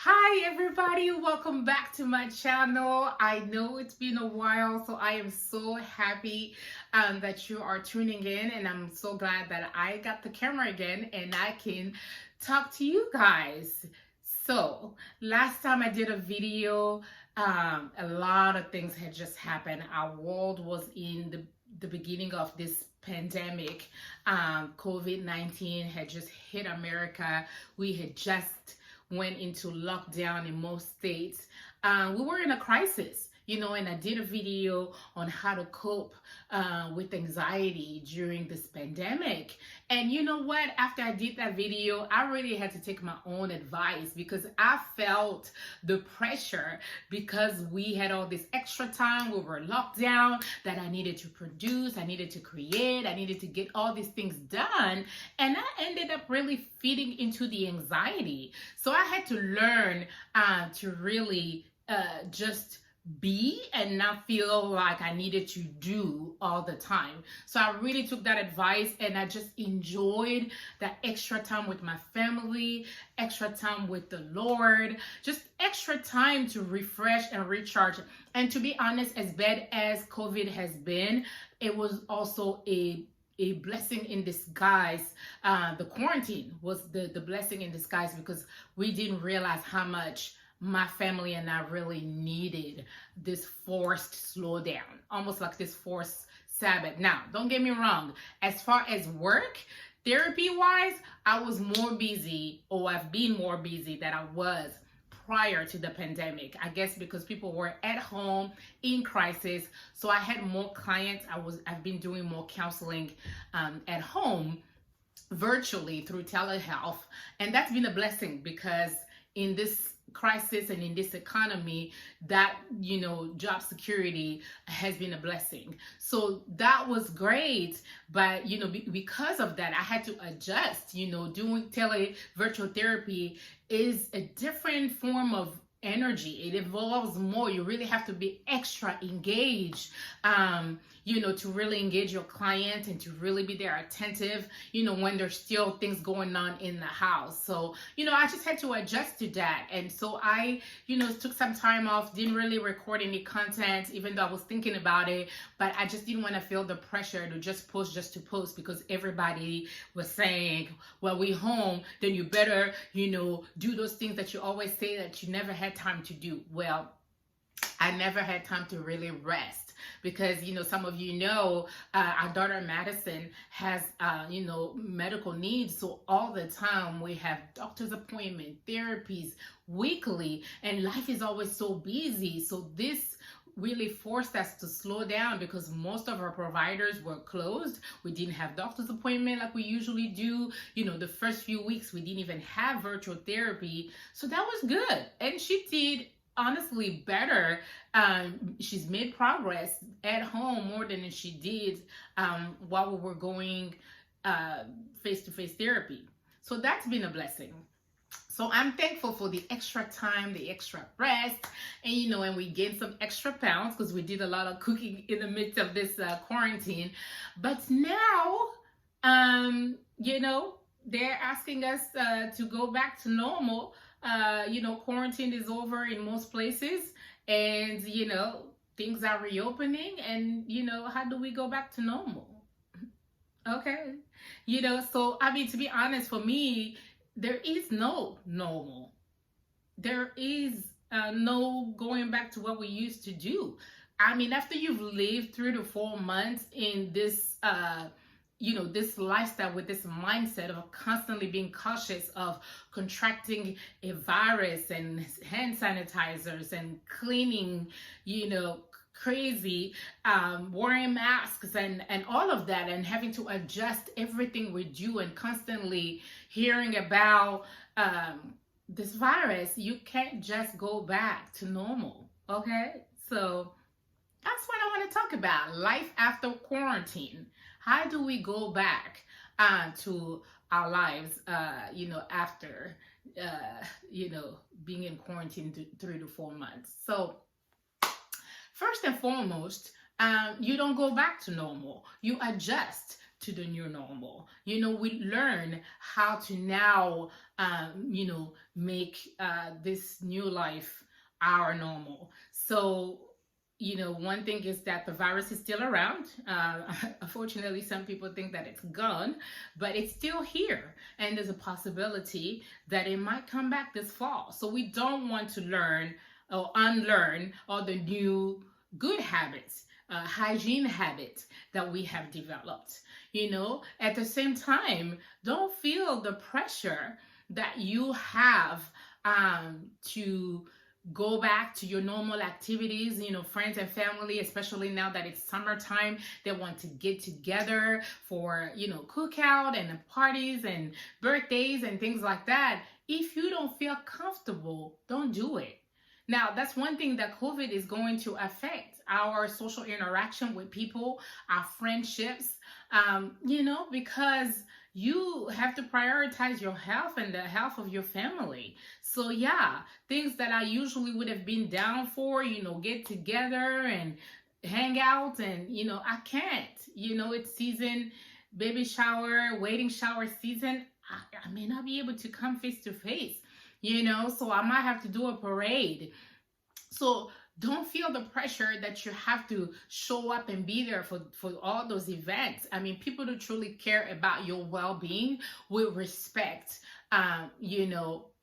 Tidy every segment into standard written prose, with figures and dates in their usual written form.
Hi everybody, welcome back to my channel. I know it's been a while, so I am so happy that you are tuning in, and I'm so glad that I got the camera again and I can talk to you guys. So last time I did a video, a lot of things had just happened. Our world was in the beginning of this pandemic. COVID-19 had just hit America. We had just went into lockdown in most states. We were in a crisis, and I did a video on how to cope with anxiety during this pandemic. And you know what? After I did that video, I really had to take my own advice because I felt the pressure because we had all this extra time. We were locked down that I needed to produce, I needed to create, I needed to get all these things done. And I ended up really feeding into the anxiety. So I had to learn to really just be and not feel like I needed to do all the time. So I really took that advice and I just enjoyed that extra time with my family, extra time with the Lord, just extra time to refresh and recharge. And to be honest, as bad as COVID has been, it was also a blessing in disguise. The quarantine was the blessing in disguise because we didn't realize how much my family and I really needed this forced slowdown, almost like this forced Sabbath. Now, don't get me wrong, as far as work, therapy-wise, I was more busy, or I've been more busy than I was prior to the pandemic. I guess because people were at home in crisis, so I had more clients. I've been doing more counseling at home virtually through telehealth, and that's been a blessing because in this crisis and in this economy, that job security has been a blessing. So that was great, but because of that, I had to adjust. Doing virtual therapy is a different form of energy. It involves more. You really have to be extra engaged, to really engage your client and to really be there attentive, when there's still things going on in the house. So, I just had to adjust to that. And so I, took some time off, didn't really record any content, even though I was thinking about it, but I just didn't want to feel the pressure to just to post because everybody was saying, well, we home, then you better, do those things that you always say that you never had time to do. Well, I never had time to really rest because, some of our daughter Madison has, medical needs. So all the time we have doctor's appointment, therapies weekly, and life is always so busy. So this really forced us to slow down because most of our providers were closed. We didn't have doctor's appointment like we usually do. The first few weeks we didn't even have virtual therapy. So that was good. And she did honestly better. She's made progress at home more than she did while we were going face-to-face therapy. So that's been a blessing. So I'm thankful for the extra time, the extra rest, and we gained some extra pounds because we did a lot of cooking in the midst of this quarantine. But now, they're asking us to go back to normal. Quarantine is over in most places, and things are reopening, and how do we go back to normal? Okay. So I mean, to be honest, for me, there is no normal. There is no going back to what we used to do. I mean, after you've lived 3 to 4 months in this this lifestyle with this mindset of constantly being cautious of contracting a virus and hand sanitizers and cleaning, crazy, wearing masks and all of that, and having to adjust everything we do and constantly hearing about this virus, you can't just go back to normal. Okay, so that's what I want to talk about. Life after quarantine. How do we go back to our lives, after, being in quarantine 3 to 4 months? So first and foremost, you don't go back to normal. You adjust to the new normal. We learn how to now, make this new life our normal. So, one thing is that the virus is still around. Unfortunately, some people think that it's gone, but it's still here. And there's a possibility that it might come back this fall. So we don't want to learn or unlearn all the new good habits, hygiene habits that we have developed. At the same time, don't feel the pressure that you have to go back to your normal activities. Friends and family, especially now that it's summertime, they want to get together for cookout and parties and birthdays and things like that. If you don't feel comfortable, don't do it. Now, that's one thing that COVID is going to affect: our social interaction with people, our friendships, because you have to prioritize your health and the health of your family. So yeah, things that I usually would have been down for, get together and hang out, and I can't. It's season, baby shower, wedding shower season. I may not be able to come face to face, so I might have to do a parade. So don't feel the pressure that you have to show up and be there for all those events. I mean, people who truly care about your well-being will respect,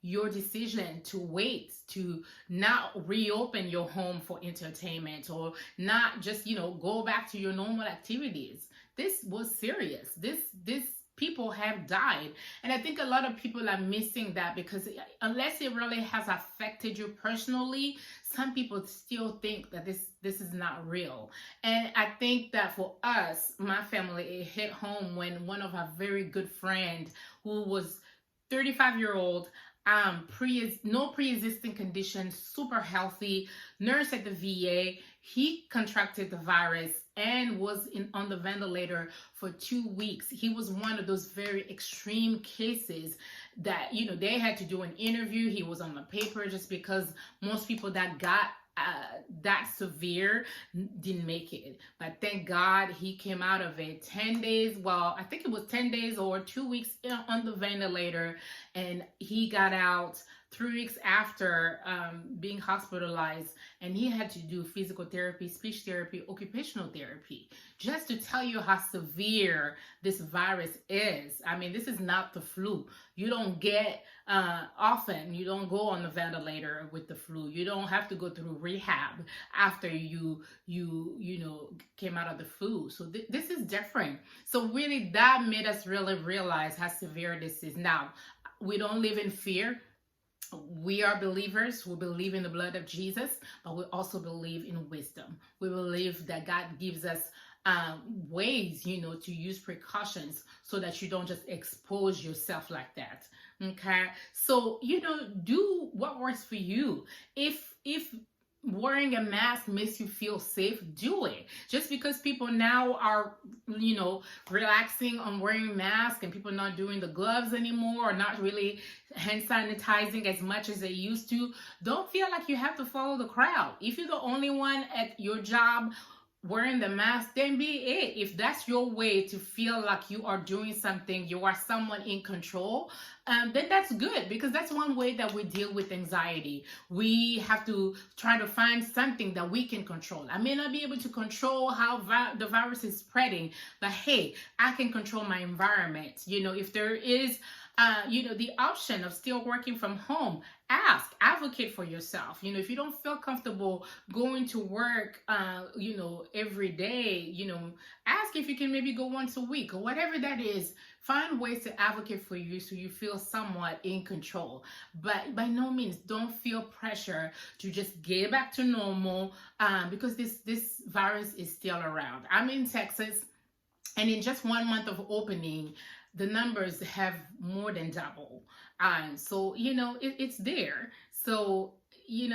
your decision to wait, to not reopen your home for entertainment, or not just, go back to your normal activities. This was serious. This people have died. And I think a lot of people are missing that, because unless it really has affected you personally, some people still think that this is not real. And I think that for us, my family, it hit home when one of our very good friends, who was 35-year-old, no pre-existing conditions, super healthy, nurse at the VA, he contracted the virus and was on the ventilator for 2 weeks. He was one of those very extreme cases that, they had to do an interview. He was on the paper, just because most people that got that severe didn't make it. But thank God he came out of it 10 days. Well, I think it was 10 days or 2 weeks on the ventilator. And he got out 3 weeks after being hospitalized, and he had to do physical therapy, speech therapy, occupational therapy, just to tell you how severe this virus is. I mean, this is not the flu. You don't get often, you don't go on the ventilator with the flu. You don't have to go through rehab after you came out of the flu. So this is different. So really, that made us really realize how severe this is. Now, we don't live in fear. We are believers who believe in the blood of Jesus, but we also believe in wisdom. We believe that God gives us ways, to use precautions so that you don't just expose yourself like that. Okay. So, do what works for you. If wearing a mask makes you feel safe, do it. Just because people now are, relaxing on wearing masks, and people not doing the gloves anymore, or not really hand sanitizing as much as they used to, don't feel like you have to follow the crowd. If you're the only one at your job wearing the mask, then be it. If that's your way to feel like you are doing something, you are someone in control, then that's good, because that's one way that we deal with anxiety. We have to try to find something that we can control. I may not be able to control how the virus is spreading, but hey, I can control my environment. If there is the option of still working from home, advocate for yourself. If you don't feel comfortable going to work, every day, ask if you can maybe go once a week, or whatever that is. Find ways to advocate for you so you feel somewhat in control. But by no means, don't feel pressure to just get back to normal, because this virus is still around. I'm in Texas, and in just 1 month of opening, the numbers have more than doubled. So, it's there. So,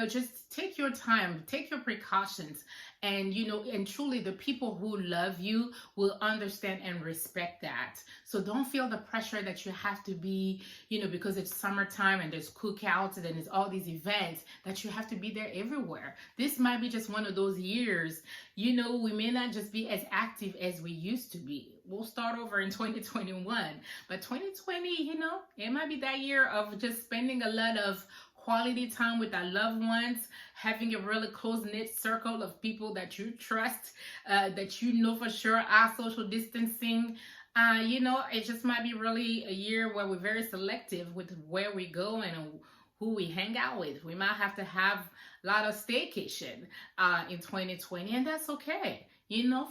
just take your time, take your precautions, and and truly the people who love you will understand and respect that. So don't feel the pressure that you have to be, because it's summertime and there's cookouts and there's all these events, that you have to be there everywhere. This might be just one of those years, we may not just be as active as we used to be. We'll start over in 2021, but 2020, it might be that year of just spending a lot of quality time with our loved ones, having a really close-knit circle of people that you trust, that for sure are social distancing. It just might be really a year where we're very selective with where we go and who we hang out with. We might have to have a lot of staycation in 2020, and that's okay.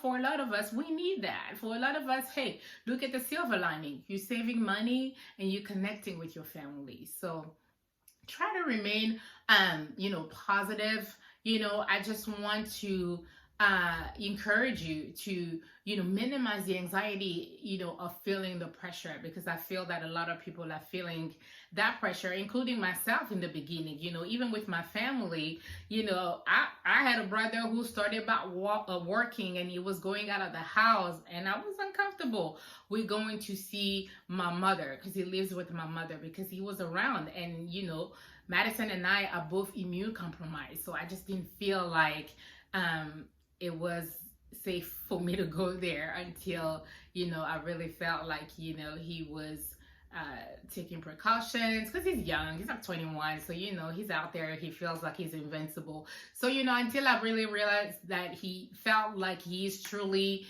For a lot of us, we need that. For a lot of us, hey, look at the silver lining. You're saving money and you're connecting with your family. So try to remain, positive. I just want to encourage you to, minimize the anxiety, of feeling the pressure, because I feel that a lot of people are feeling that pressure, including myself in the beginning, even with my family. I had a brother who started about working, and he was going out of the house, and I was uncomfortable with going to see my mother, because he lives with my mother, because he was around, and Madison and I are both immune compromised, so I just didn't feel like it was safe for me to go there until I really felt like he was taking precautions, because he's young, he's like 21, so he's out there, he feels like he's invincible. So until I really realized that he felt like he's truly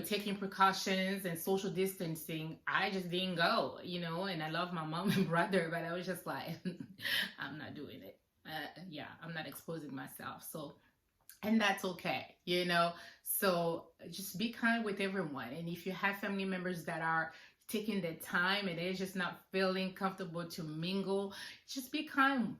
taking precautions and social distancing, I just didn't go, and I love my mom and brother, but I was just like, I'm not doing it. I'm not exposing myself. So, and that's okay, so just be kind with everyone. And if you have family members that are taking their time and they're just not feeling comfortable to mingle, just be kind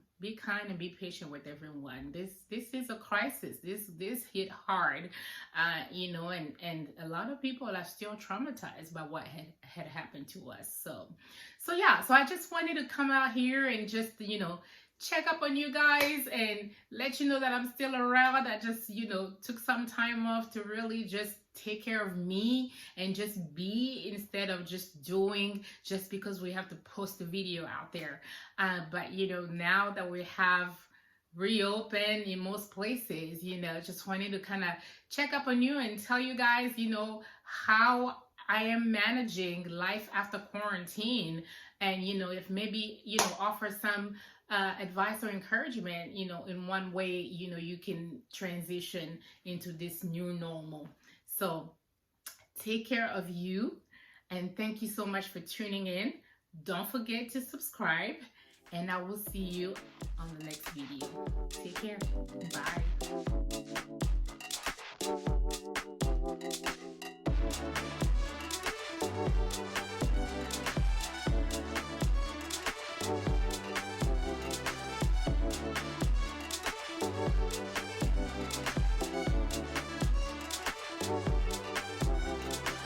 and be patient with everyone. This is a crisis. This hit hard, and a lot of people are still traumatized by what had happened to us. So I just wanted to come out here and just check up on you guys and let you know that I'm still around. I just took some time off to really just take care of me and just be, instead of just doing just because we have to post a video out there. But now that we have reopened in most places, just wanted to kind of check up on you and tell you guys how I am managing life after quarantine, and if maybe offer some advice or encouragement in one way you can transition into this new normal. So take care of you, and thank you so much for tuning in. Don't forget to subscribe, and I will see you on the next video. Take care. Bye.